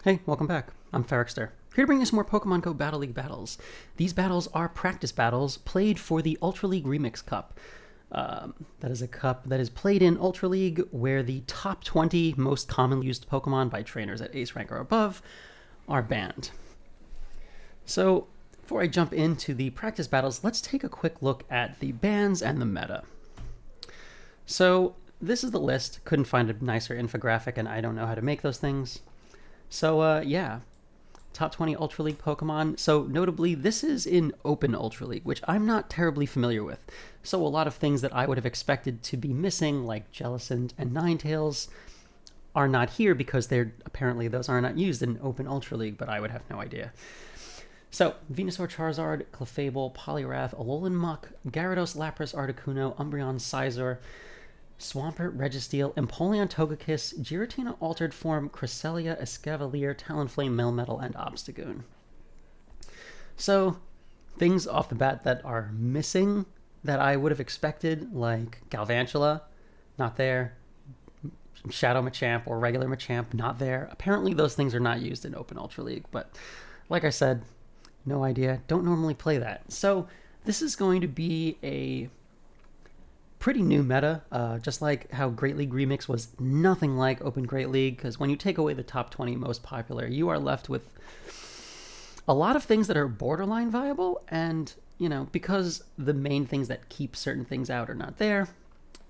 Hey, welcome back. I'm Ferrikster, here to bring you some more Pokemon Go Battle League battles. These battles are practice battles played for the Ultra League Remix Cup. That is a cup that is played in Ultra League where the top 20 most commonly used Pokemon by trainers at Ace rank or above are banned. So, before I jump into the practice battles, let's take a quick look at the bans and the meta. So, this is the list. Couldn't find a nicer infographic, and I don't know how to make those things. So, yeah. Top 20 Ultra League Pokemon. So, notably, this is in Open Ultra League, which I'm not terribly familiar with. So, a lot of things that I would have expected to be missing, like Jellicent and Ninetales, are not here because those are not used in Open Ultra League, but I would have no idea. So, Venusaur, Charizard, Clefable, Poliwrath, Alolan Muck, Gyarados, Lapras, Articuno, Umbreon, Scizor, Swampert, Registeel, Empoleon, Togekiss, Giratina Altered Form, Cresselia, Escavalier, Talonflame, Melmetal, and Obstagoon. So, things off the bat that are missing that I would have expected, like Galvantula, not there. Shadow Machamp or regular Machamp, not there. Apparently those things are not used in Open Ultra League, but like I said, no idea. Don't normally play that. So, this is going to be a pretty new meta, just like how Great League Remix was nothing like Open Great League, because when you take away the top 20 most popular, you are left with a lot of things that are borderline viable, and, because the main things that keep certain things out are not there,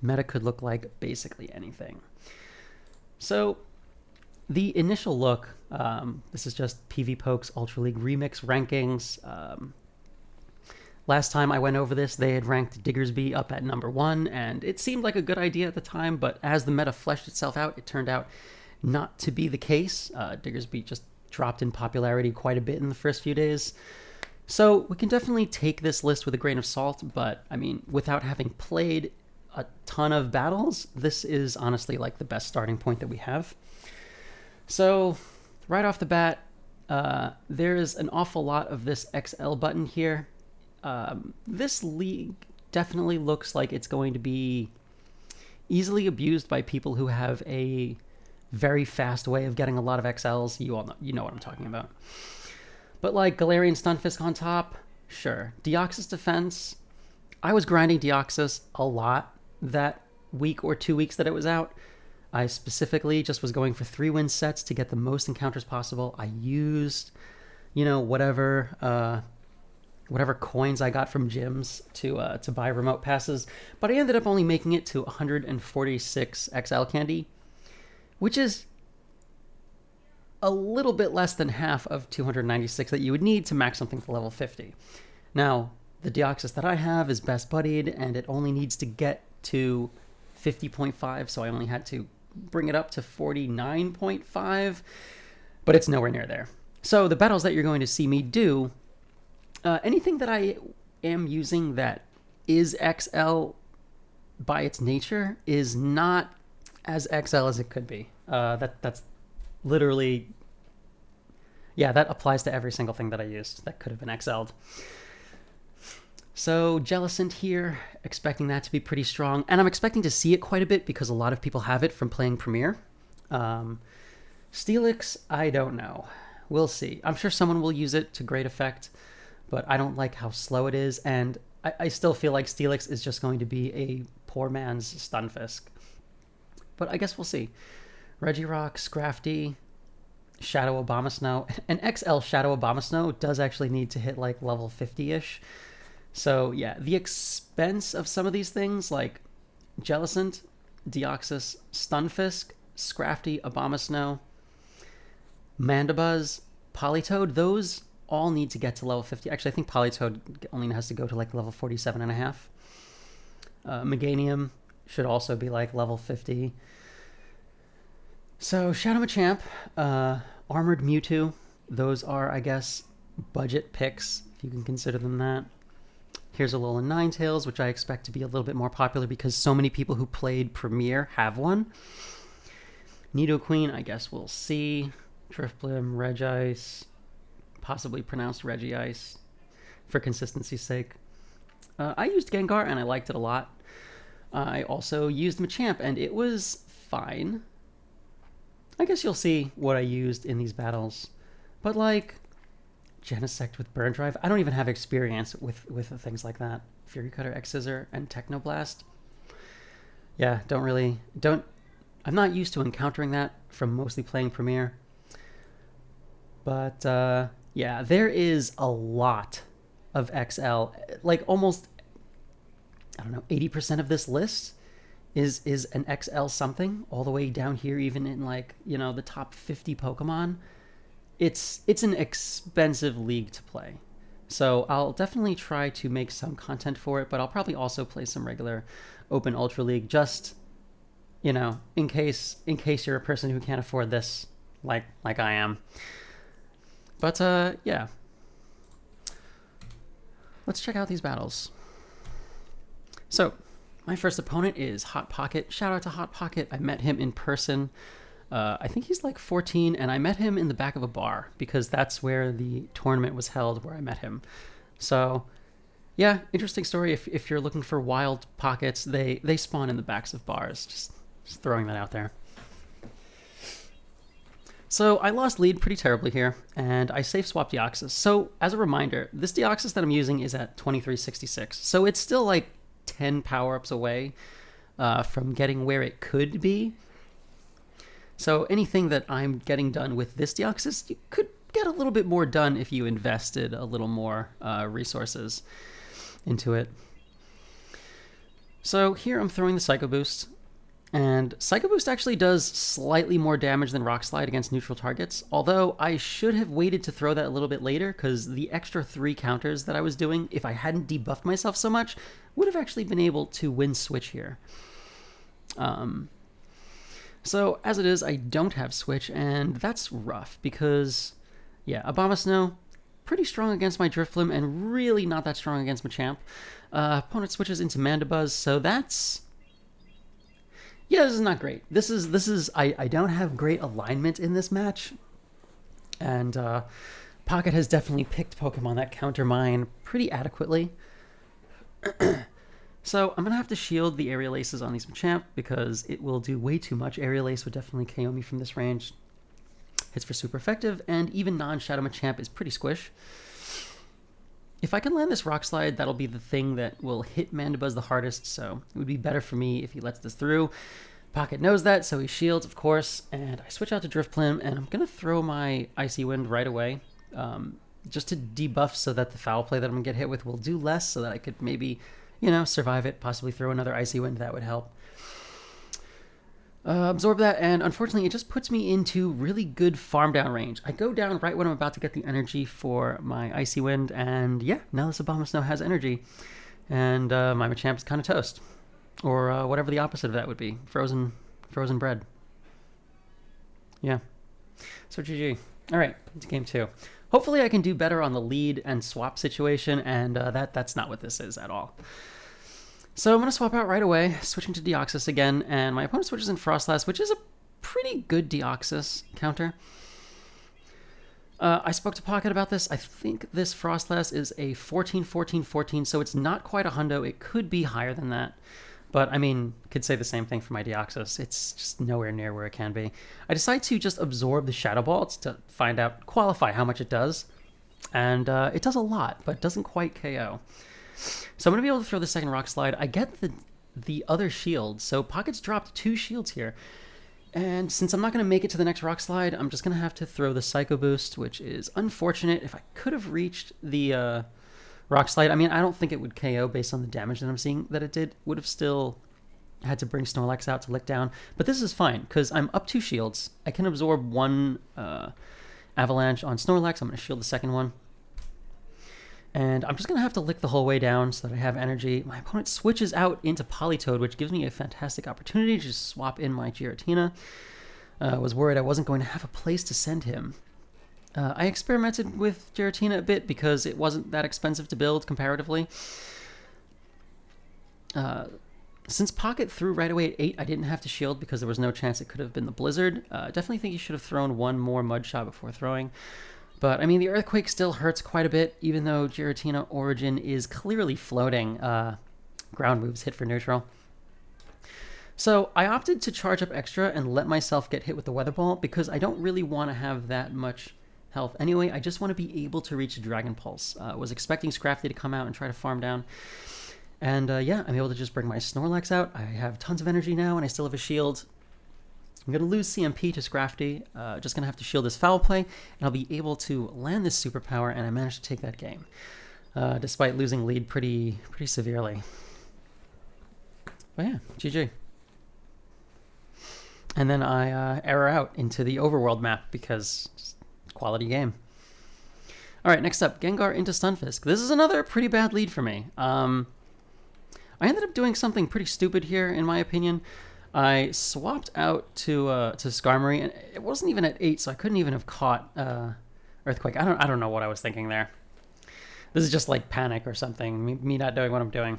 meta could look like basically anything. So, the initial look, this is just PvPoke's Ultra League Remix rankings. Last time I went over this, they had ranked Diggersby up at number 1, and it seemed like a good idea at the time, but as the meta fleshed itself out, it turned out not to be the case. Diggersby just dropped in popularity quite a bit in the first few days. So we can definitely take this list with a grain of salt, but, without having played a ton of battles, this is honestly like the best starting point that we have. So, right off the bat, there is an awful lot of this XL button here. This league definitely looks like it's going to be easily abused by people who have a very fast way of getting a lot of XLs. You know what I'm talking about. But like Galarian Stunfisk on top, sure. Deoxys defense, I was grinding Deoxys a lot that week or 2 weeks that it was out. I specifically just was going for 3-win sets to get the most encounters possible. I used, whatever coins I got from gyms to buy remote passes, but I ended up only making it to 146 XL candy, which is a little bit less than half of 296 that you would need to max something to level 50. Now, the Deoxys that I have is best buddied, and it only needs to get to 50.5, so I only had to bring it up to 49.5, but it's nowhere near there. So the battles that you're going to see me do, anything that I am using that is XL by its nature is not as XL as it could be. That's literally, that applies to every single thing that I used that could have been XL'd. So Jellicent here, expecting that to be pretty strong, and I'm expecting to see it quite a bit because a lot of people have it from playing Premier. Steelix, I don't know. We'll see. I'm sure someone will use it to great effect, but I don't like how slow it is, and I still feel like Steelix is just going to be a poor man's Stunfisk. But I guess we'll see. Regirock, Scrafty, Shadow Abomasnow. An XL Shadow Abomasnow does actually need to hit like level 50-ish. So yeah, the expense of some of these things like Jellicent, Deoxys, Stunfisk, Scrafty, Abomasnow, Mandibuzz, Politoed, those all need to get to level 50. Actually, I think Politoed only has to go to like level 47.5. Meganium should also be like level 50. So Shadow Machamp, Armored Mewtwo, those are, I guess, budget picks, if you can consider them that. Here's Alolan Ninetales, which I expect to be a little bit more popular because so many people who played Premier have one. Nidoqueen, I guess we'll see. Drifblim, Regice, possibly pronounced Regice, for consistency's sake. I used Gengar, and I liked it a lot. I also used Machamp, and it was fine. I guess you'll see what I used in these battles. But like, Genesect with Burn Drive, I don't even have experience with things like that. Fury Cutter, X Scissor, and Technoblast. Yeah, I'm not used to encountering that from mostly playing Premier. But yeah, there is a lot of XL. Like almost, I don't know, 80% of this list is an XL something, all the way down here, even in like, the top 50 Pokemon. It's an expensive league to play. So I'll definitely try to make some content for it, but I'll probably also play some regular Open Ultra League, just, in case you're a person who can't afford this, like I am. But yeah, let's check out these battles. So my first opponent is Hot Pocket. Shout out to Hot Pocket. I met him in person. I think he's like 14, and I met him in the back of a bar because that's where the tournament was held, where I met him. So yeah, interesting story. If you're looking for wild pockets, they spawn in the backs of bars. Just throwing that out there. So I lost lead pretty terribly here, and I safe swapped Deoxys. So as a reminder, this Deoxys that I'm using is at 2366. So it's still like 10 power-ups away from getting where it could be. So anything that I'm getting done with this Deoxys, you could get a little bit more done if you invested a little more resources into it. So here I'm throwing the Psycho Boost. And Psycho Boost actually does slightly more damage than Rock Slide against neutral targets, although I should have waited to throw that a little bit later, because the extra 3 counters that I was doing, if I hadn't debuffed myself so much, would have actually been able to win Switch here. So as it is, I don't have Switch, and that's rough, because, yeah, Abomasnow, pretty strong against my Drifblim, and really not that strong against Machamp. Opponent switches into Mandibuzz, so that's... yeah, this is not great. This is I don't have great alignment in this match. And Pocket has definitely picked Pokemon that counter mine pretty adequately. So I'm going to have to shield the Aerial Aces on these Machamp because it will do way too much. Aerial Ace would definitely KO me from this range. Hits for super effective, and even non-Shadow Machamp is pretty squish. If I can land this Rock Slide, that'll be the thing that will hit Mandibuzz the hardest, so it would be better for me if he lets this through. Pocket knows that, so he shields, of course, and I switch out to Drifblim, and I'm going to throw my Icy Wind right away, just to debuff so that the Foul Play that I'm going to get hit with will do less, so that I could maybe, survive it, possibly throw another Icy Wind. That would help. Absorb that, and unfortunately it just puts me into really good farm down range. I go down right when I'm about to get the energy for my Icy Wind, and yeah, now this Abomasnow has energy, and my Machamp is kind of toast. Or whatever the opposite of that would be. Frozen bread. Yeah. So GG. Alright, into game 2. Hopefully I can do better on the lead and swap situation, and that's not what this is at all. So I'm going to swap out right away, switching to Deoxys again, and my opponent switches in Frostlass, which is a pretty good Deoxys counter. I spoke to Pocket about this. I think this Frostlass is a 14-14-14, so it's not quite a hundo. It could be higher than that. But, I mean, could say the same thing for my Deoxys. It's just nowhere near where it can be. I decide to just absorb the Shadow Balls to qualify how much it does. And it does a lot, but doesn't quite KO. So I'm going to be able to throw the second Rock Slide. I get the other shield, so Pocket's dropped 2 shields here. And since I'm not going to make it to the next Rock Slide, I'm just going to have to throw the Psycho Boost, which is unfortunate. If I could have reached the Rock Slide, I mean, I don't think it would KO based on the damage that I'm seeing that it did. Would have still had to bring Snorlax out to lick down. But this is fine, because I'm up 2 shields. I can absorb 1 Avalanche on Snorlax. I'm going to shield the second one. And I'm just going to have to lick the whole way down so that I have energy. My opponent switches out into Politoed, which gives me a fantastic opportunity to just swap in my Giratina. I was worried I wasn't going to have a place to send him. I experimented with Giratina a bit because it wasn't that expensive to build comparatively. Since Pocket threw right away at 8, I didn't have to shield because there was no chance it could have been the Blizzard. Definitely think you should have thrown 1 more Mud Shot before throwing. But, I mean, the Earthquake still hurts quite a bit, even though Giratina Origin is clearly floating. Ground moves hit for neutral. So I opted to charge up extra and let myself get hit with the weather ball because I don't really want to have that much health. Anyway, I just want to be able to reach a Dragon Pulse. I was expecting Scrafty to come out and try to farm down. And yeah, I'm able to just bring my Snorlax out. I have tons of energy now and I still have a shield. I'm going to lose CMP to Scrafty. Just going to have to shield this Foul Play, and I'll be able to land this superpower, and I managed to take that game, despite losing lead pretty severely. But yeah, GG. And then I error out into the overworld map because quality game. All right, next up, Gengar into Stunfisk. This is another pretty bad lead for me. I ended up doing something pretty stupid here, in my opinion. I swapped out to Skarmory, and it wasn't even at 8, so I couldn't even have caught Earthquake. I don't know what I was thinking there. This is just like panic or something, me not knowing what I'm doing.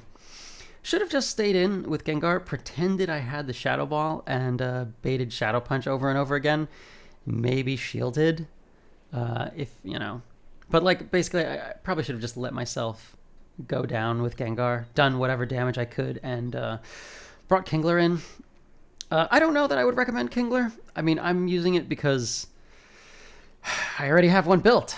Should have just stayed in with Gengar, pretended I had the Shadow Ball, and baited Shadow Punch over and over again. Maybe shielded, if, you know. But, like, basically, I probably should have just let myself go down with Gengar, done whatever damage I could, and brought Kingler in. I don't know that I would recommend Kingler. I mean, I'm using it because I already have one built.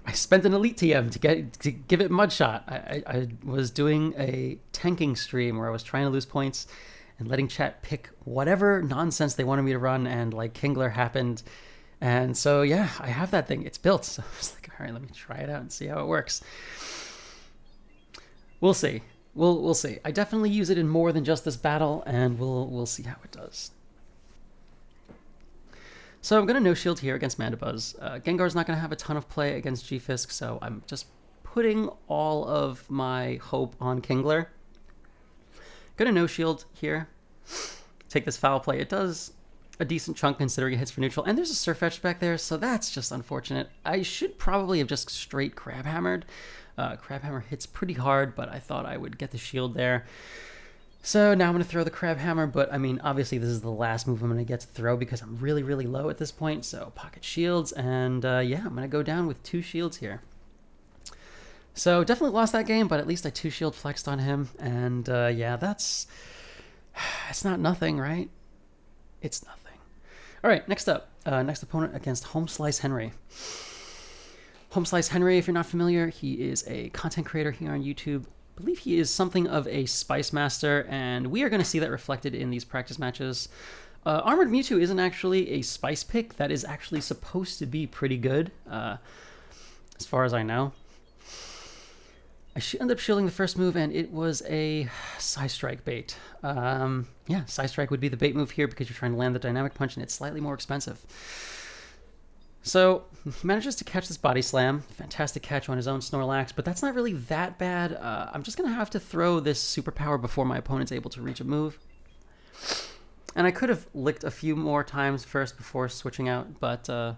I spent an Elite TM to give it Mudshot. I was doing a tanking stream where I was trying to lose points and letting chat pick whatever nonsense they wanted me to run, and like Kingler happened. And so, yeah, I have that thing. It's built. So I was like, all right, let me try it out and see how it works. We'll see. We'll see. I definitely use it in more than just this battle, and we'll see how it does. So I'm going to no-shield here against Mandibuzz. Gengar's not going to have a ton of play against G-Fisk, so I'm just putting all of my hope on Kingler. Going to no-shield here. Take this Foul Play. It does a decent chunk considering it hits for neutral, and there's a Surf Edge back there, so that's just unfortunate. I should probably have just straight Crab Hammered. Crab Hammer hits pretty hard, but I thought I would get the shield there. So now I'm going to throw the Crab Hammer, but I mean, obviously this is the last move I'm going to get to throw because I'm really low at this point. So pocket shields, and yeah, I'm going to go down with 2 shields here. So definitely lost that game, but at least I 2 shield flexed on him, and yeah, it's not nothing, right? It's nothing. All right, next up, next opponent against Home Slice Henry. Home Slice Henry, if you're not familiar, he is a content creator here on YouTube. I believe he is something of a Spice Master, and we are going to see that reflected in these practice matches. Armored Mewtwo isn't actually a Spice pick. That is actually supposed to be pretty good, as far as I know. I ended up shielding the first move, and it was a Psy Strike bait. Yeah, Psy Strike would be the bait move here because you're trying to land the Dynamic Punch, and it's slightly more expensive. So he manages to catch this Body Slam. Fantastic catch on his own Snorlax, but that's not really that bad. I'm just going to have to throw this Superpower before my opponent's able to reach a move. And I could have licked a few more times first before switching out, but I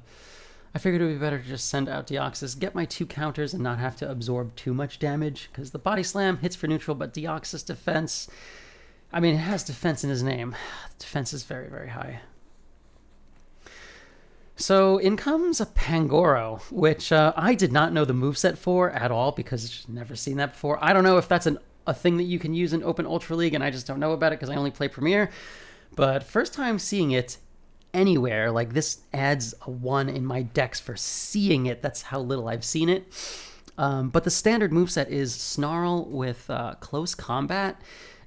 figured it would be better to just send out Deoxys, get my 2 counters, and not have to absorb too much damage, because the Body Slam hits for neutral, but Deoxys defense, I mean, it has defense in his name. Defense is very high. So in comes a Pangoro, which I did not know the moveset for at all because I've just never seen that before. I don't know if that's a thing that you can use in Open Ultra League, and I just don't know about it because I only play Premier. But first time seeing it anywhere, like this adds a 1 in my decks for seeing it. That's how little I've seen it. But the standard moveset is Snarl with Close Combat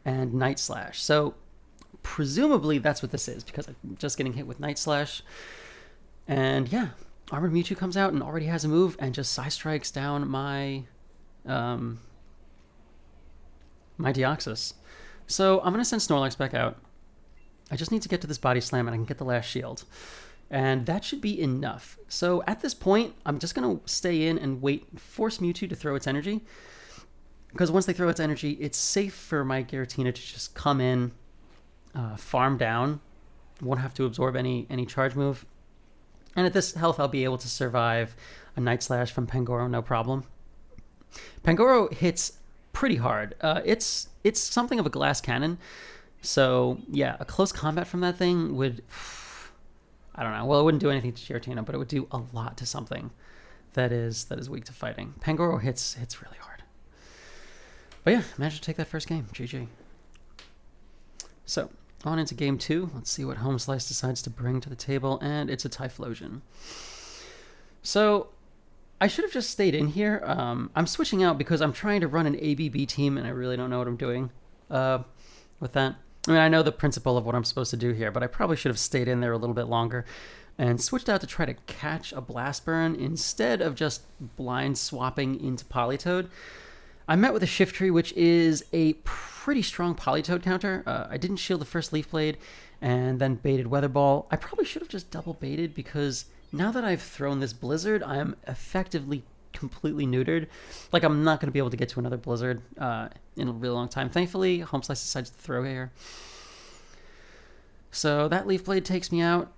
and Night Slash. So presumably that's what this is because I'm just getting hit with Night Slash. And yeah, Armored Mewtwo comes out and already has a move and just Psy Strikes down my my Deoxys. So I'm going to send Snorlax back out. I just need to get to this Body Slam and I can get the last shield. And that should be enough. So at this point, I'm just going to stay in and wait, force Mewtwo to throw its energy. Because once they throw its energy, it's safe for my Giratina to just come in, farm down. Won't have to absorb any charge move. And at this health, I'll be able to survive a Night Slash from Pangoro, no problem. Pangoro hits pretty hard. It's something of a glass cannon. So, yeah, a close combat from that thing would... I don't know. Well, it wouldn't do anything to Giratina, but it would do a lot to something that is weak to fighting. Pangoro hits really hard. But yeah, managed to take that first game. GG. So, on into game 2. Let's see what Home Slice decides to bring to the table, and it's a Typhlosion. So, I should have just stayed in here. I'm switching out because I'm trying to run an ABB team, and I really don't know what I'm doing with that. I mean, I know the principle of what I'm supposed to do here, but I probably should have stayed in there a little bit longer and switched out to try to catch a Blast Burn instead of just blind swapping into Politoed. I met with a Shiftry, which is a pretty strong Politoed counter. I didn't shield the first Leaf Blade and then baited Weather Ball. I probably should have just double baited because now that I've thrown this Blizzard, I'm effectively completely neutered. Like, I'm not going to be able to get to another Blizzard in a really long time. Thankfully, Home Slice decides to throw here. So that Leaf Blade takes me out.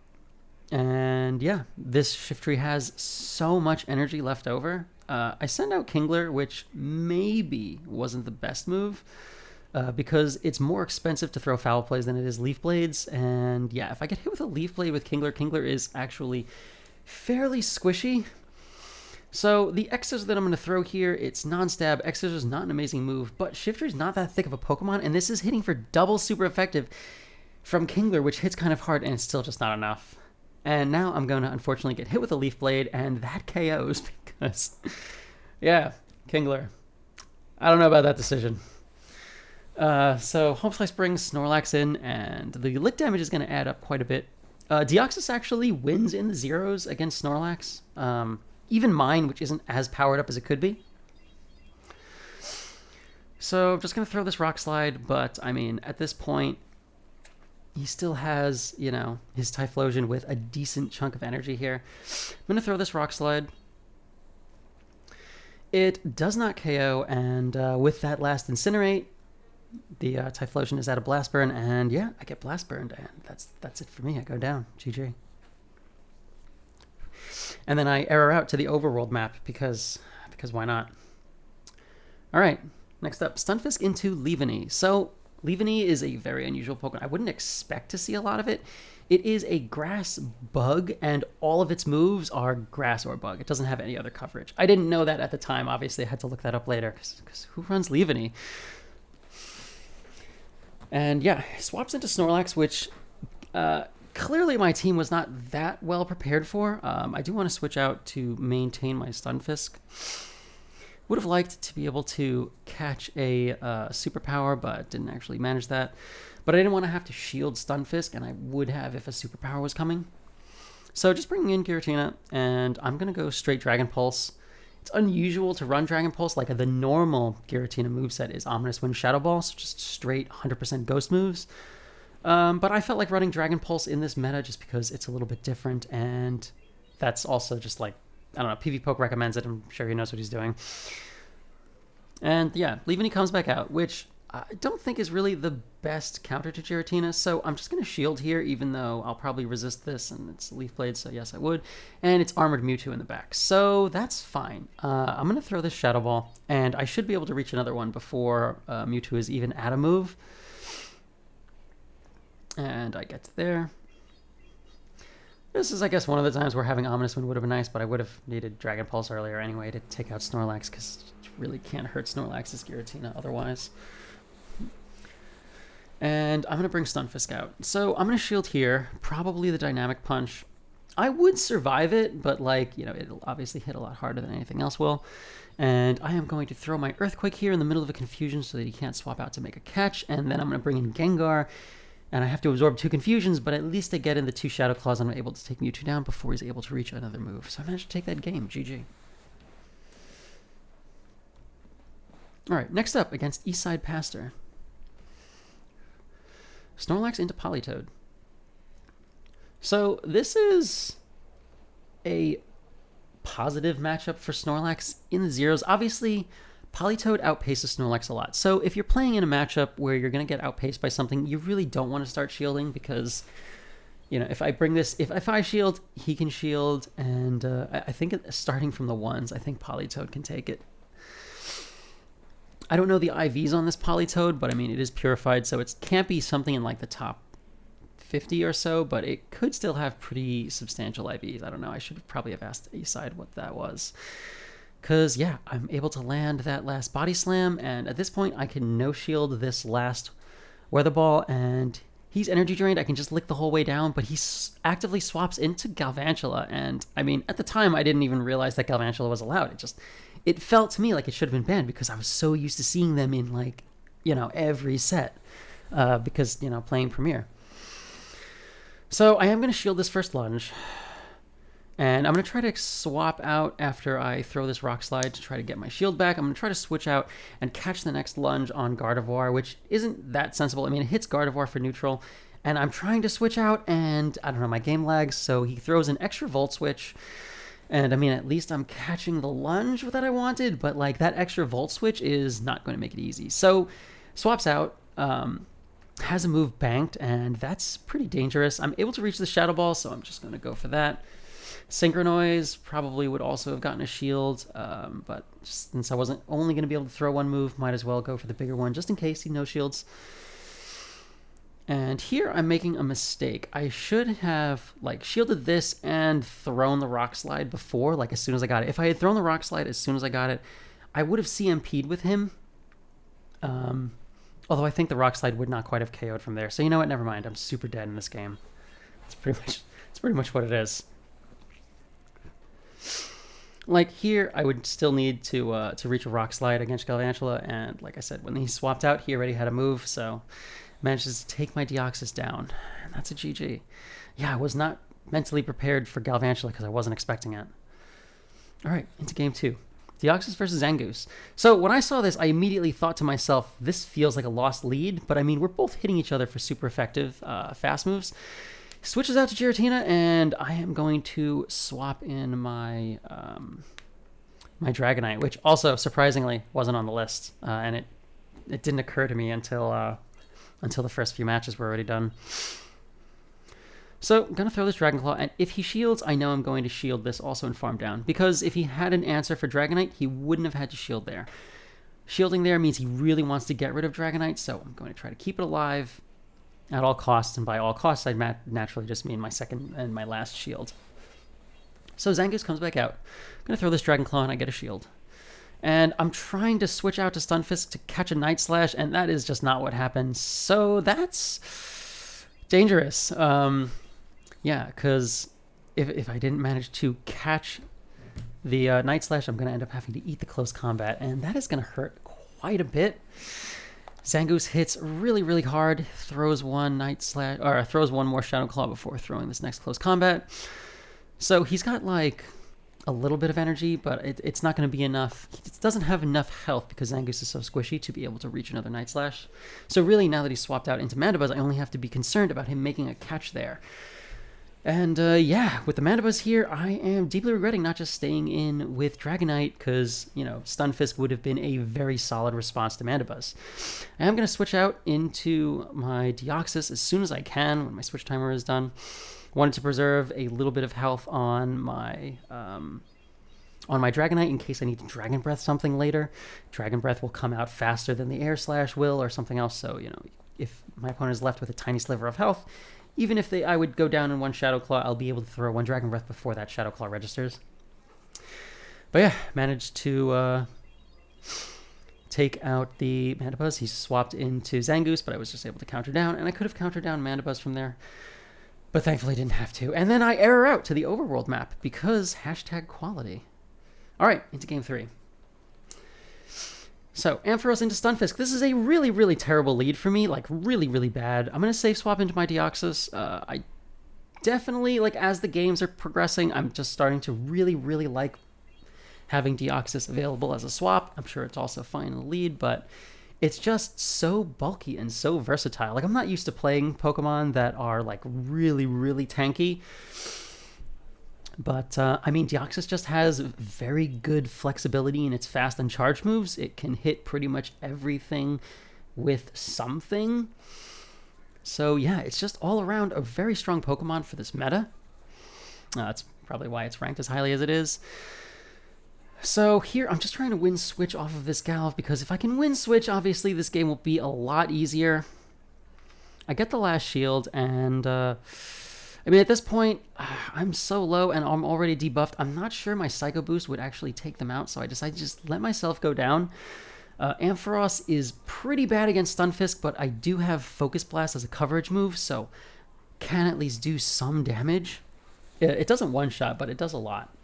And yeah, this Shiftry has so much energy left over. I send out Kingler, which maybe wasn't the best move because it's more expensive to throw Foul Plays than it is Leaf Blades. And yeah, if I get hit with a Leaf Blade with Kingler, Kingler is actually fairly squishy. So the X-Scissor that I'm going to throw here, it's non-stab. X-Scissor is not an amazing move, but Shiftry's not that thick of a Pokemon, and this is hitting for double super effective from Kingler, which hits kind of hard, and it's still just not enough. And now I'm going to unfortunately get hit with a Leaf Blade, and that KOs because, yeah, Kingler. I don't know about that decision. So Home Slice brings Snorlax in, and the lick damage is going to add up quite a bit. Deoxys actually wins in the zeros against Snorlax. Even mine, which isn't as powered up as it could be. So I'm just going to throw this Rock Slide, but I mean, at this point, he still has, you know, his Typhlosion with a decent chunk of energy here. I'm going to throw this Rock Slide. It does not KO, and with that last Incinerate, the Typhlosion is out of Blast Burn, and yeah, I get Blast Burned, and that's it for me. I go down. GG. And then I error out to the Overworld map because why not? All right, next up, Stunfisk into Leavanny. So Leavanny is a very unusual Pokemon. I wouldn't expect to see a lot of it. It is a grass bug, and all of its moves are grass or bug. It doesn't have any other coverage. I didn't know that at the time. Obviously, I had to look that up later because who runs Leavanny? And yeah, swaps into Snorlax, which clearly my team was not that well prepared for. I do want to switch out to maintain my Stunfisk. Would have liked to be able to catch a superpower, but didn't actually manage that. But I didn't want to have to shield Stunfisk, and I would have if a superpower was coming. So just bringing in Giratina, and I'm going to go straight Dragon Pulse. It's unusual to run Dragon Pulse. Like, the normal Giratina moveset is Ominous Wind, Shadow Ball, so just straight 100% Ghost moves. But I felt like running Dragon Pulse in this meta just because it's a little bit different, and that's also just like, I don't know, PV Poke recommends it. I'm sure he knows what he's doing. And yeah, Leavanny comes back out, which I don't think is really the best counter to Giratina, so I'm just going to shield here, even though I'll probably resist this, and it's Leaf Blade, so yes, I would. And it's Armored Mewtwo in the back, so that's fine. I'm going to throw this Shadow Ball, and I should be able to reach another one before Mewtwo is even at a move. And I get to there. This is, I guess, one of the times where having Ominous Wind would have been nice, but I would have needed Dragon Pulse earlier anyway to take out Snorlax, because it really can't hurt Snorlax's Giratina otherwise. And I'm going to bring Stunfisk out. So I'm going to shield here, probably the Dynamic Punch. I would survive it, but, like, you know, it'll obviously hit a lot harder than anything else will. And I am going to throw my Earthquake here in the middle of a confusion so that he can't swap out to make a catch, and then I'm going to bring in Gengar. And I have to absorb 2 confusions, but at least I get in the 2 Shadow Claws and I'm able to take Mewtwo down before he's able to reach another move. So I managed to take that game. GG. Alright, next up against Eastside Pastor. Snorlax into Politoed. So this is a positive matchup for Snorlax in the zeros. Obviously, Politoed outpaces Snorlax a lot. So if you're playing in a matchup where you're going to get outpaced by something, you really don't want to start shielding because, you know, if I bring this, if I shield, he can shield, and I think starting from the ones, I think Politoed can take it. I don't know the IVs on this Politoed, but I mean, it is purified, so it can't be something in like the top 50 or so, but it could still have pretty substantial IVs. I don't know. I should probably have asked Eastside what that was. Because, yeah, I'm able to land that last Body Slam, and at this point, I can no-shield this last Weather Ball, and he's energy drained. I can just lick the whole way down, but he actively swaps into Galvantula. And I mean, at the time, I didn't even realize that Galvantula was allowed. It felt to me like it should have been banned because I was so used to seeing them in like, every set because, playing Premier. So I am going to shield this first lunge. And I'm going to try to swap out after I throw this Rock Slide to try to get my shield back. I'm going to try to switch out and catch the next lunge on Gardevoir, which isn't that sensible. I mean, it hits Gardevoir for neutral, and I'm trying to switch out, and I don't know, my game lags, so he throws an extra Volt Switch. And I mean, at least I'm catching the lunge that I wanted, but like that extra Volt Switch is not going to make it easy. So swaps out, has a move banked, and that's pretty dangerous. I'm able to reach the Shadow Ball, so I'm just going to go for that. Synchronize probably would also have gotten a shield, but since I wasn't only going to be able to throw one move, might as well go for the bigger one just in case he no shields. And here I'm making a mistake. I should have like shielded this and thrown the Rock Slide before, like as soon as I got it. If I had thrown the Rock Slide as soon as I got it, I would have CMP'd with him. Although I think the Rock Slide would not quite have KO'd from there. So you know what? Never mind. I'm super dead in this game. It's pretty much what it is. Like here, I would still need to reach a Rock Slide against Galvantula, and like I said, when he swapped out, he already had a move, so manages to take my Deoxys down, and that's a GG. Yeah, I was not mentally prepared for Galvantula because I wasn't expecting it. All right, into game 2. Deoxys versus Zangoose. So when I saw this, I immediately thought to myself, this feels like a lost lead, but I mean, we're both hitting each other for super effective fast moves. Switches out to Giratina, and I am going to swap in my my Dragonite, which also surprisingly wasn't on the list, and it didn't occur to me until the first few matches were already done. So I'm gonna throw this Dragon Claw, and if he shields, I know I'm going to shield this also and farm down, because if he had an answer for Dragonite, he wouldn't have had to shield there. Shielding there means he really wants to get rid of Dragonite, so I'm going to try to keep it alive at all costs, and by all costs, I naturally just mean my second and my last shield. So Zangoose comes back out. I'm going to throw this Dragon Claw, and I get a shield. And I'm trying to switch out to Stunfisk to catch a Night Slash, and that is just not what happened. So that's dangerous. Yeah, because if I didn't manage to catch the Night Slash, I'm going to end up having to eat the close combat, and that is going to hurt quite a bit. Zangoose hits really, really hard, throws one more Shadow Claw before throwing this next close combat. So he's got like a little bit of energy, but it's not going to be enough. It doesn't have enough health because Zangoose is so squishy to be able to reach another Night Slash. So really, now that he's swapped out into Mandibuzz, I only have to be concerned about him making a catch there. And yeah, with the Mandibuzz here, I am deeply regretting not just staying in with Dragonite because, Stunfisk would have been a very solid response to Mandibuzz. I am going to switch out into my Deoxys as soon as I can when my switch timer is done. Wanted to preserve a little bit of health on my Dragonite in case I need to Dragon Breath something later. Dragon Breath will come out faster than the Air Slash will or something else, so, if my opponent is left with a tiny sliver of health, even if I would go down in one Shadow Claw, I'll be able to throw one Dragon Breath before that Shadow Claw registers. But yeah, managed to take out the Mandibuzz. He swapped into Zangoose, but I was just able to counter down, and I could have countered down Mandibuzz from there, but thankfully didn't have to. And then I error out to the Overworld map because #quality. All right, into game 3. So, Ampharos into Stunfisk. This is a really, really terrible lead for me, like really, really bad. I'm going to safe swap into my Deoxys. I definitely, as the games are progressing, I'm just starting to really, really like having Deoxys available as a swap. I'm sure it's also fine in the lead, but it's just so bulky and so versatile. I'm not used to playing Pokemon that are, really, really tanky. But, Deoxys just has very good flexibility in its fast and charge moves. It can hit pretty much everything with something. So, yeah, it's just all around a very strong Pokemon for this meta. That's probably why it's ranked as highly as it is. So here, I'm just trying to win switch off of this Galv, because if I can win switch, obviously this game will be a lot easier. I get the last shield, and... at this point, I'm so low and I'm already debuffed. I'm not sure my Psycho Boost would actually take them out, so I decided to just let myself go down. Ampharos is pretty bad against Stunfisk, but I do have Focus Blast as a coverage move, so can at least do some damage. It doesn't one-shot, but it does a lot.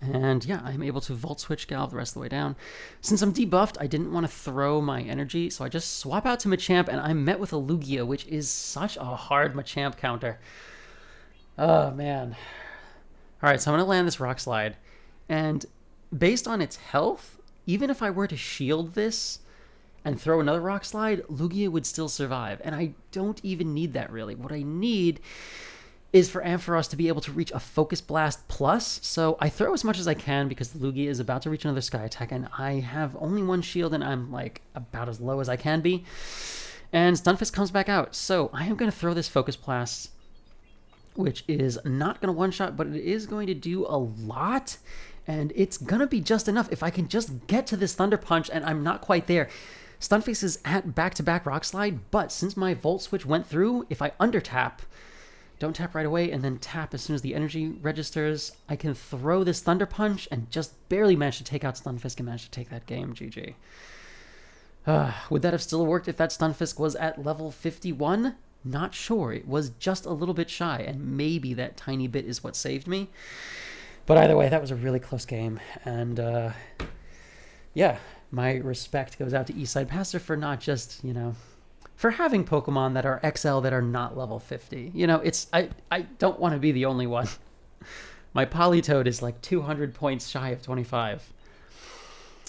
And yeah, I'm able to Volt Switch Galv the rest of the way down. Since I'm debuffed, I didn't want to throw my energy, so I just swap out to Machamp, and I'm met with a Lugia, which is such a hard Machamp counter. Oh, man. Alright, so I'm going to land this Rock Slide. And based on its health, even if I were to shield this and throw another Rock Slide, Lugia would still survive. And I don't even need that, really. What I need is for Ampharos to be able to reach a Focus Blast plus. So I throw as much as I can because the Lugia is about to reach another Sky Attack, and I have only one shield, and I'm like about as low as I can be. And Stunfisk comes back out. So I am going to throw this Focus Blast, which is not going to one-shot, but it is going to do a lot. And it's going to be just enough if I can just get to this Thunder Punch, and I'm not quite there. Stunfisk is at back-to-back Rock Slide, but since my Volt Switch went through, if I under-tap, don't tap right away, and then tap as soon as the energy registers, I can throw this Thunder Punch and just barely manage to take out Stunfisk and manage to take that game. GG. Would that have still worked if that Stunfisk was at level 51? Not sure. It was just a little bit shy, and maybe that tiny bit is what saved me. But either way, that was a really close game. And yeah, my respect goes out to Eastside Pastor for not just, for having Pokemon that are XL that are not level 50. I don't want to be the only one. My Politoed is like 200 points shy of 25.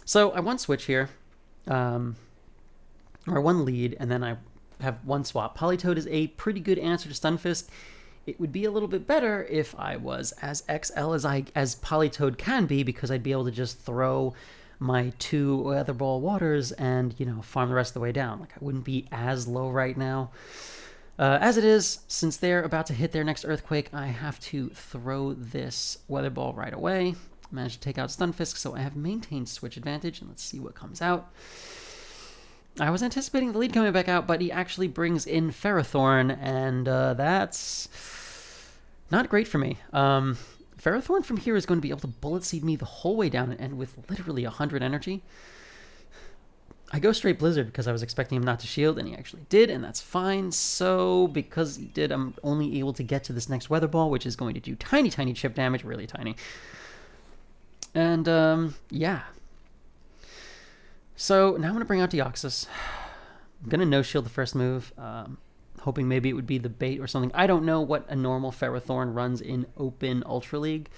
So I one switch here, or one lead, and then I have one swap. Politoed is a pretty good answer to Stunfisk. It would be a little bit better if I was as XL as Politoed can be, because I'd be able to just throw my 2 Weather Ball Waters and, farm the rest of the way down. Like, I wouldn't be as low right now. As it is, since they're about to hit their next Earthquake, I have to throw this Weather Ball right away. Managed to take out Stunfisk, so I have maintained switch advantage, and let's see what comes out. I was anticipating the lead coming back out, but he actually brings in Ferrothorn, and that's not great for me. Ferrothorn from here is going to be able to Bullet Seed me the whole way down and end with literally 100 energy. I go straight Blizzard because I was expecting him not to shield, and he actually did, and that's fine. So because he did, I'm only able to get to this next Weather Ball, which is going to do tiny, tiny chip damage, really tiny. And yeah. So now I'm going to bring out Deoxys. I'm going to no-shield the first move, hoping maybe it would be the bait or something. I don't know what a normal Ferrothorn runs in Open Ultra League,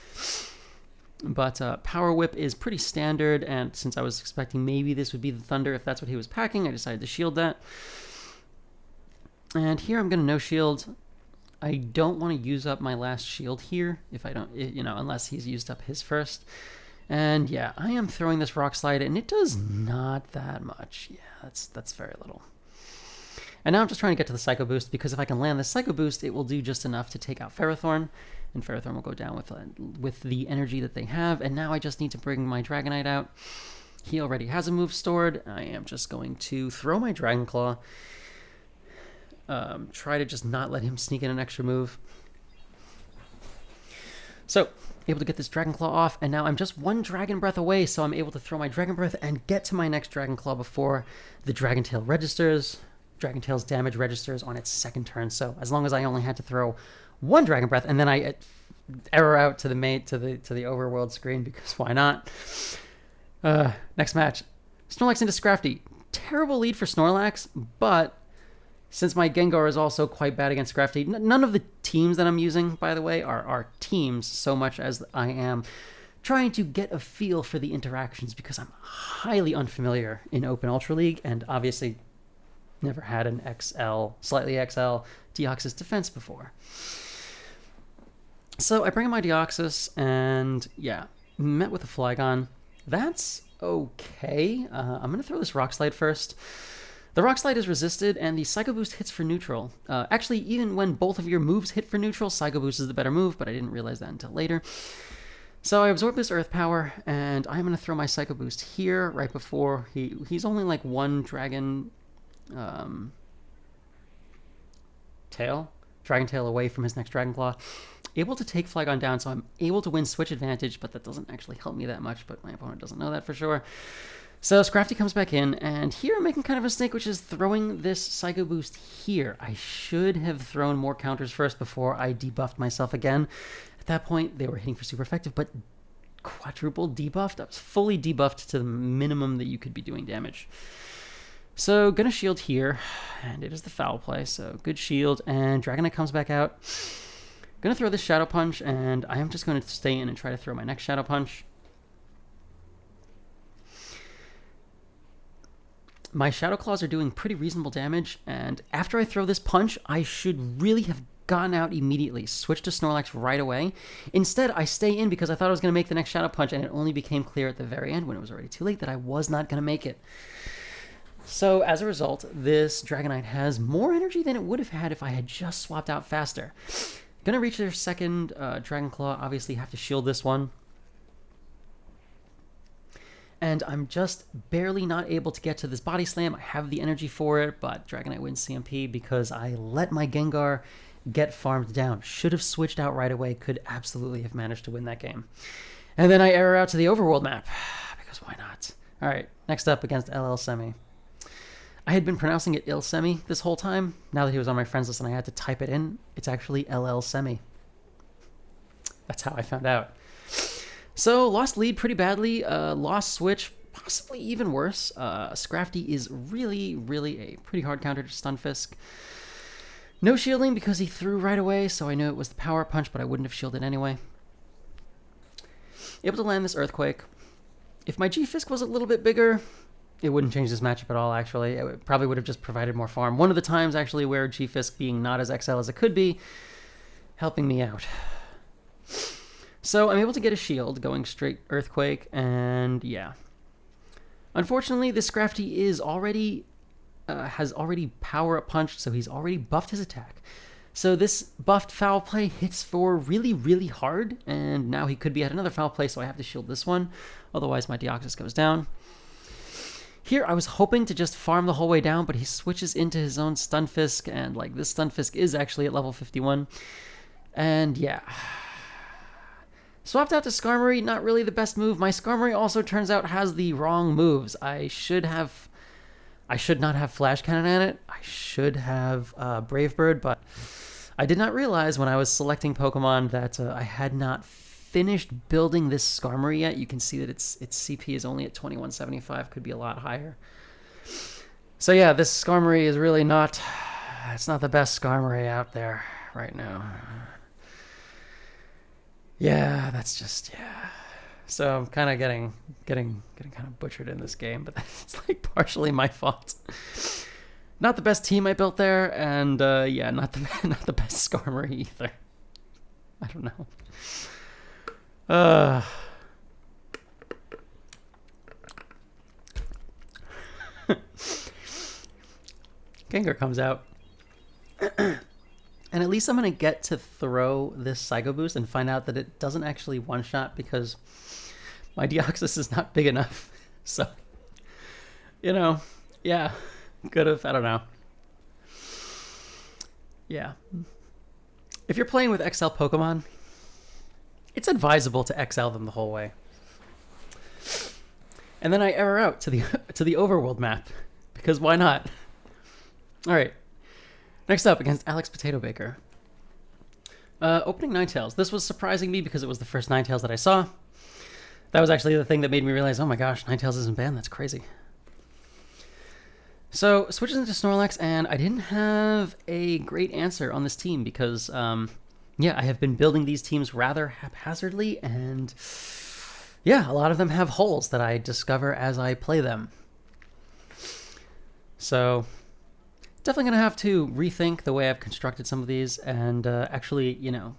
but Power Whip is pretty standard, and since I was expecting maybe this would be the Thunder if that's what he was packing, I decided to shield that. And here I'm going to no-shield. I don't want to use up my last shield here, if I don't, unless he's used up his first. And yeah, I am throwing this Rock Slide, and it does not that much. Yeah, that's very little. And now I'm just trying to get to the Psycho Boost, because if I can land the Psycho Boost, it will do just enough to take out Ferrothorn, and Ferrothorn will go down with the energy that they have. And now I just need to bring my Dragonite out. He already has a move stored. I am just going to throw my Dragon Claw. Try to just not let him sneak in an extra move. So, able to get this Dragon Claw off, and now I'm just one Dragon Breath away, so I'm able to throw my Dragon Breath and get to my next Dragon Claw before the Dragon Tail registers. Dragon Tail's damage registers on its second turn, so as long as I only had to throw one Dragon Breath, and then I error out to the overworld screen, because why not? Next match. Snorlax into Scrafty. Terrible lead for Snorlax, but since my Gengar is also quite bad against Scrafty, none of the teams that I'm using, by the way, are teams so much as I am trying to get a feel for the interactions, because I'm highly unfamiliar in Open Ultra League, and obviously never had an slightly XL Deoxys defense before. So I bring in my Deoxys, and yeah, met with a Flygon. That's okay. I'm going to throw this Rock Slide first. The Rock Slide is resisted, and the Psycho Boost hits for neutral. Actually, even when both of your moves hit for neutral, Psycho Boost is the better move, but I didn't realize that until later. So I absorb this Earth Power, and I'm going to throw my Psycho Boost here right before he's only like one Dragon Tail away from his next Dragon Claw. able to take Flygon down, so I'm able to win switch advantage, but that doesn't actually help me that much, but my opponent doesn't know that for sure. So Scrafty comes back in, and here I'm making kind of a mistake, which is throwing this Psycho Boost here. I should have thrown more counters first before I debuffed myself again. At that point, they were hitting for super effective, but quadruple debuffed? I was fully debuffed to the minimum that you could be doing damage. So gonna shield here, and it is the foul play, so good shield, and Dragonite comes back out. Gonna throw this Shadow Punch, and I am just going to stay in and try to throw my next Shadow Punch. My Shadow Claws are doing pretty reasonable damage, and after I throw this punch, I should really have gotten out immediately, switched to Snorlax right away. Instead, I stay in because I thought I was going to make the next Shadow Punch, and it only became clear at the very end, when it was already too late, that I was not going to make it. So, as a result, this Dragonite has more energy than it would have had if I had just swapped out faster. Gonna reach their second Dragon Claw, obviously have to shield this one. And I'm just barely not able to get to this Body Slam. I have the energy for it, but Dragonite wins CMP because I let my Gengar get farmed down. Should have switched out right away, could absolutely have managed to win that game. And then I error out to the Overworld map, because why not? All right, next up against LL Semi. I had been pronouncing it Il Semi this whole time. Now that he was on my friends list and I had to type it in, it's actually LL Semi. That's how I found out. So, lost lead pretty badly, lost switch, possibly even worse. Scrafty is really, really a pretty hard counter to Stunfisk. No shielding because he threw right away, so I knew it was the Power Punch, but I wouldn't have shielded anyway. Able to land this Earthquake. If my G-Fisk was a little bit bigger, it wouldn't change this matchup at all, actually. It probably would have just provided more farm. One of the times, actually, where G-Fisk being not as XL as it could be, helping me out. So I'm able to get a shield going straight Earthquake, and yeah. Unfortunately, this Scrafty is already has already Power Up Punched, so he's already buffed his attack. So this buffed Foul Play hits for really, really hard, and now he could be at another Foul Play, so I have to shield this one. Otherwise, my Deoxys goes down. Here, I was hoping to just farm the whole way down, but he switches into his own Stunfisk, and like this Stunfisk is actually at level 51. And yeah. Swapped out to Skarmory, not really the best move. My Skarmory also turns out has the wrong moves. I should not have Flash Cannon on it. I should have Brave Bird, but I did not realize when I was selecting Pokemon that I had not finished building this Skarmory yet. You can see that its CP is only at 2175, could be a lot higher. So yeah, this Skarmory is really not, it's not the best Skarmory out there right now. Yeah, that's just, yeah. So I'm kind of getting kind of butchered in this game, but that's like partially my fault. Not the best team I built there, and yeah, not the best Skarmory either. I don't know. Gengar comes out. And at least I'm going to get to throw this Psycho Boost and find out that it doesn't actually one-shot because my Deoxys is not big enough. So, you know, yeah, could have, I don't know. Yeah. If you're playing with XL Pokemon, it's advisable to XL them the whole way. And then I error out to the Overworld map, because why not? All right. Next up, against Alex Potato Baker. Opening Ninetales. This was surprising me because it was the first Ninetales that I saw. That was actually the thing that made me realize, oh my gosh, Ninetales isn't banned. That's crazy. So, switches into Snorlax, and I didn't have a great answer on this team because, yeah, I have been building these teams rather haphazardly, and yeah, a lot of them have holes that I discover as I play them. So, definitely going to have to rethink the way I've constructed some of these and actually, you know,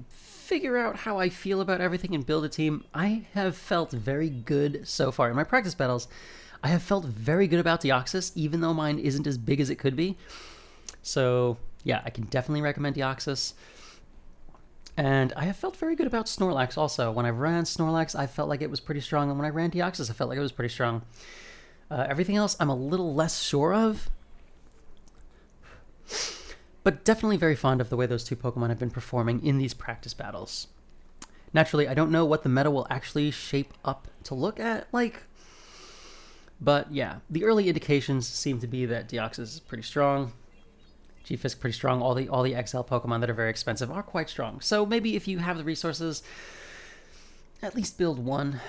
figure out how I feel about everything and build a team. I have felt very good so far. In my practice battles, I have felt very good about Deoxys, even though mine isn't as big as it could be. So, yeah, I can definitely recommend Deoxys. And I have felt very good about Snorlax also. When I ran Snorlax, I felt like it was pretty strong, and when I ran Deoxys, I felt like it was pretty strong. Everything else, I'm a little less sure of. But definitely very fond of the way those two Pokemon have been performing in these practice battles. Naturally, I don't know what the meta will actually shape up to look at like, but yeah, the early indications seem to be that Deoxys is pretty strong, G-Fisk pretty strong, all the XL Pokemon that are very expensive are quite strong. So maybe if you have the resources, at least build one.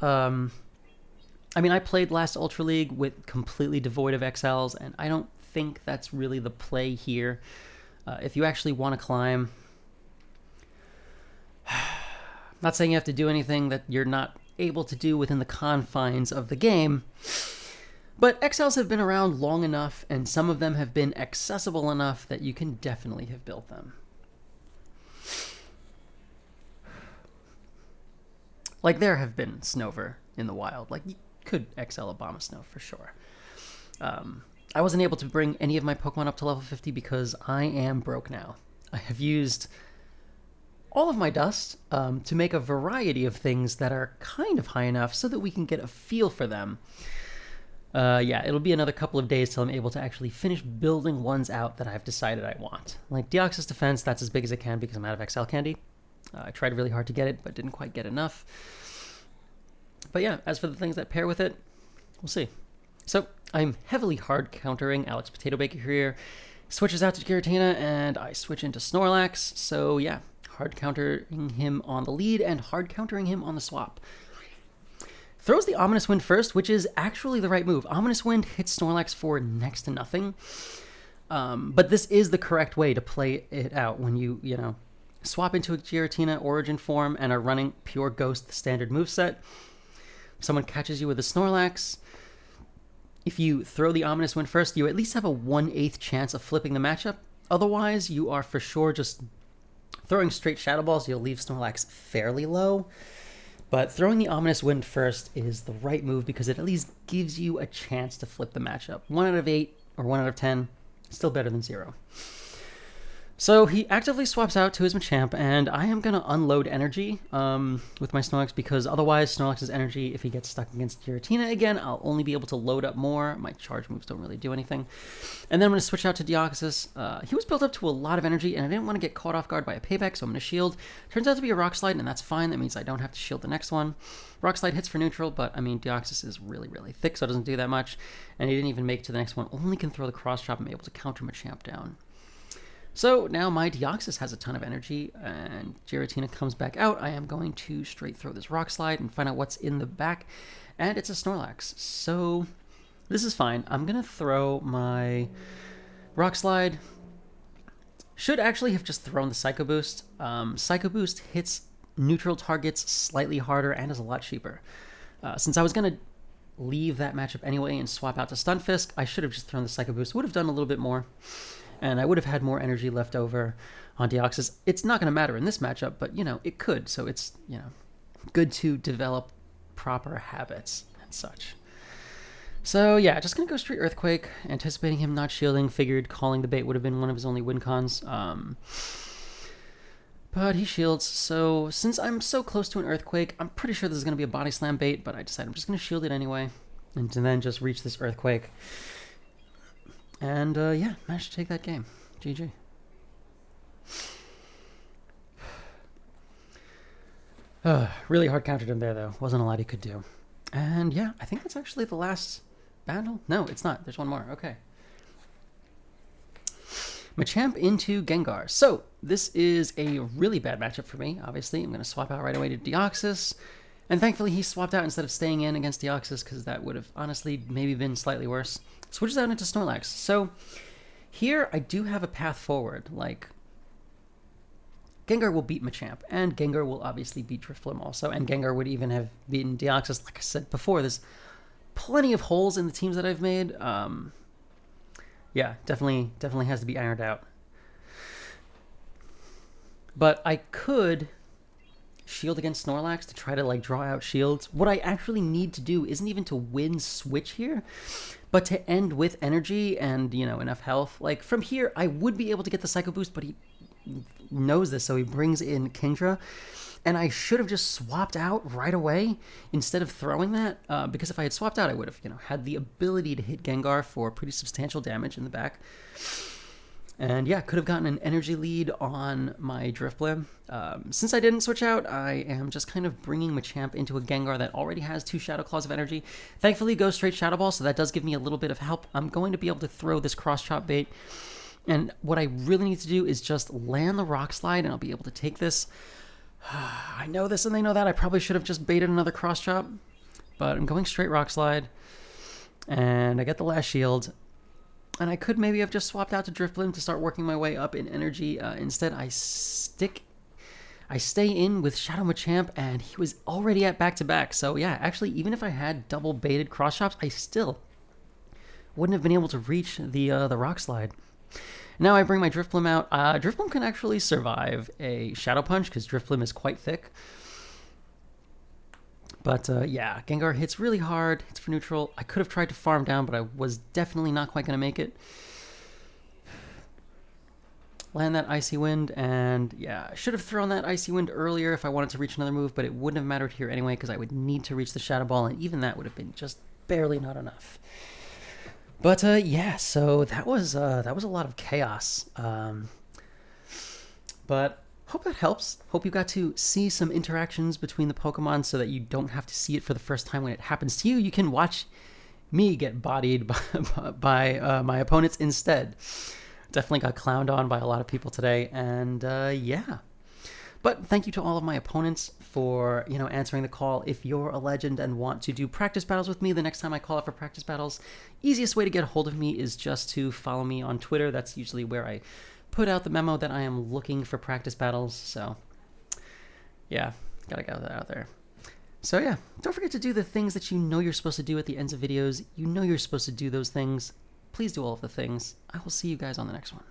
I mean, I played last Ultra League with completely devoid of XLs, and I don't think that's really the play here. If you actually want to climb, not saying you have to do anything that you're not able to do within the confines of the game, but XLs have been around long enough, and some of them have been accessible enough that you can definitely have built them. Like, there have been Snover in the wild. Like, you could XL Abomasnow for sure. I wasn't able to bring any of my Pokemon up to level 50 because I am broke now. I have used all of my dust to make a variety of things that are kind of high enough so that we can get a feel for them. Yeah, it'll be another couple of days till I'm able to actually finish building ones out that I've decided I want. Like Deoxys Defense, that's as big as it can because I'm out of XL Candy. I tried really hard to get it, but didn't quite get enough. But yeah, as for the things that pair with it, we'll see. So I'm heavily hard countering Alex Potato Baker here. Switches out to Giratina, and I switch into Snorlax. So yeah, hard countering him on the lead and hard countering him on the swap. Throws the Ominous Wind first, which is actually the right move. Ominous Wind hits Snorlax for next to nothing. But this is the correct way to play it out when you know, swap into a Giratina Origin form and are running pure Ghost, the standard moveset. Someone catches you with a Snorlax. If you throw the Ominous Wind first, you at least have a 1/8 chance of flipping the matchup. Otherwise, you are for sure just throwing straight Shadow Balls. You'll leave Snorlax fairly low. But throwing the Ominous Wind first is the right move because it at least gives you a chance to flip the matchup. 1 out of 8 or 1 out of 10, still better than 0. So he actively swaps out to his Machamp, and I am going to unload energy with my Snorlax because otherwise Snorlax's energy, if he gets stuck against Giratina again, I'll only be able to load up more. My charge moves don't really do anything. And then I'm going to switch out to Deoxys. He was built up to a lot of energy, and I didn't want to get caught off guard by a payback, so I'm going to shield. Turns out to be a Rock Slide, and that's fine. That means I don't have to shield the next one. Rock Slide hits for neutral, but I mean, Deoxys is really, really thick, so it doesn't do that much. And he didn't even make it to the next one. Only can throw the Cross Chop and be able to counter Machamp down. So now my Deoxys has a ton of energy, and Giratina comes back out. I am going to straight throw this Rock Slide and find out what's in the back, and it's a Snorlax. So this is fine. I'm going to throw my Rock Slide. Should actually have just thrown the Psycho Boost. Psycho Boost hits neutral targets slightly harder and is a lot cheaper. Since I was going to leave that matchup anyway and swap out to Stunfisk, I should have just thrown the Psycho Boost. Would have done a little bit more. And I would have had more energy left over on Deoxys. It's not going to matter in this matchup, but, you know, it could. So it's, you know, good to develop proper habits and such. So, yeah, just going to go straight Earthquake, anticipating him not shielding. Figured calling the bait would have been one of his only win cons. But he shields. So since I'm so close to an Earthquake, I'm pretty sure this is going to be a Body Slam bait, but I decided I'm just going to shield it anyway. And then just reach this Earthquake. And, yeah, managed to take that game. GG. Really hard countered him there, though. Wasn't a lot he could do. And, yeah, I think that's actually the last battle. No, it's not. There's one more. Okay. Machamp into Gengar. So, this is a really bad matchup for me, obviously. I'm going to swap out right away to Deoxys. And thankfully, he swapped out instead of staying in against Deoxys, because that would have honestly maybe been slightly worse. Switches out into Snorlax. So here I do have a path forward. Like, Gengar will beat Machamp, and Gengar will obviously beat Drifloon also, and Gengar would even have beaten Deoxys. Like I said before, there's plenty of holes in the teams that I've made. Yeah, definitely has to be ironed out. But I could shield against Snorlax to try to like draw out shields. What I actually need to do isn't even to win switch here, but to end with energy and, you know, enough health. Like from here, I would be able to get the Psycho Boost, but he knows this, so he brings in Kingdra. And I should have just swapped out right away instead of throwing that, because if I had swapped out, I would have, you know, had the ability to hit Gengar for pretty substantial damage in the back. And yeah, could have gotten an energy lead on my Drifblim. Since I didn't switch out, I am just kind of bringing Machamp into a Gengar that already has 2 Shadow Claws of energy. Thankfully, goes straight Shadow Ball, so that does give me a little bit of help. I'm going to be able to throw this Cross Chop bait. And what I really need to do is just land the Rock Slide, and I'll be able to take this. I know this and they know that. I probably should have just baited another Cross Chop, but I'm going straight Rock Slide. And I get the last shield. And I could maybe have just swapped out to Drifblim to start working my way up in energy. Instead, I stay in with Shadow Machamp, and he was already at back-to-back. So yeah, actually, even if I had double baited Cross Chops, I still wouldn't have been able to reach the Rock Slide. Now I bring my Drifblim out. Drifblim can actually survive a Shadow Punch because Drifblim is quite thick. But yeah, Gengar hits really hard. Hits for neutral. I could have tried to farm down, but I was definitely not quite going to make it. Land that Icy Wind, and yeah, I should have thrown that Icy Wind earlier if I wanted to reach another move, but it wouldn't have mattered here anyway because I would need to reach the Shadow Ball, and even that would have been just barely not enough. But yeah, so that was a lot of chaos. But hope that helps. Hope you got to see some interactions between the Pokemon so that you don't have to see it for the first time when it happens to you. You can watch me get bodied by my opponents instead. Definitely got clowned on by a lot of people today, and yeah. But thank you to all of my opponents for, answering the call. If you're a legend and want to do practice battles with me the next time I call out for practice battles, easiest way to get a hold of me is just to follow me on Twitter. That's usually where I put out the memo that I am looking for practice battles. So yeah, gotta get that out there. So yeah, don't forget to do the things that you know you're supposed to do at the ends of videos. You know you're supposed to do those things. Please do all of the things. I will see you guys on the next one.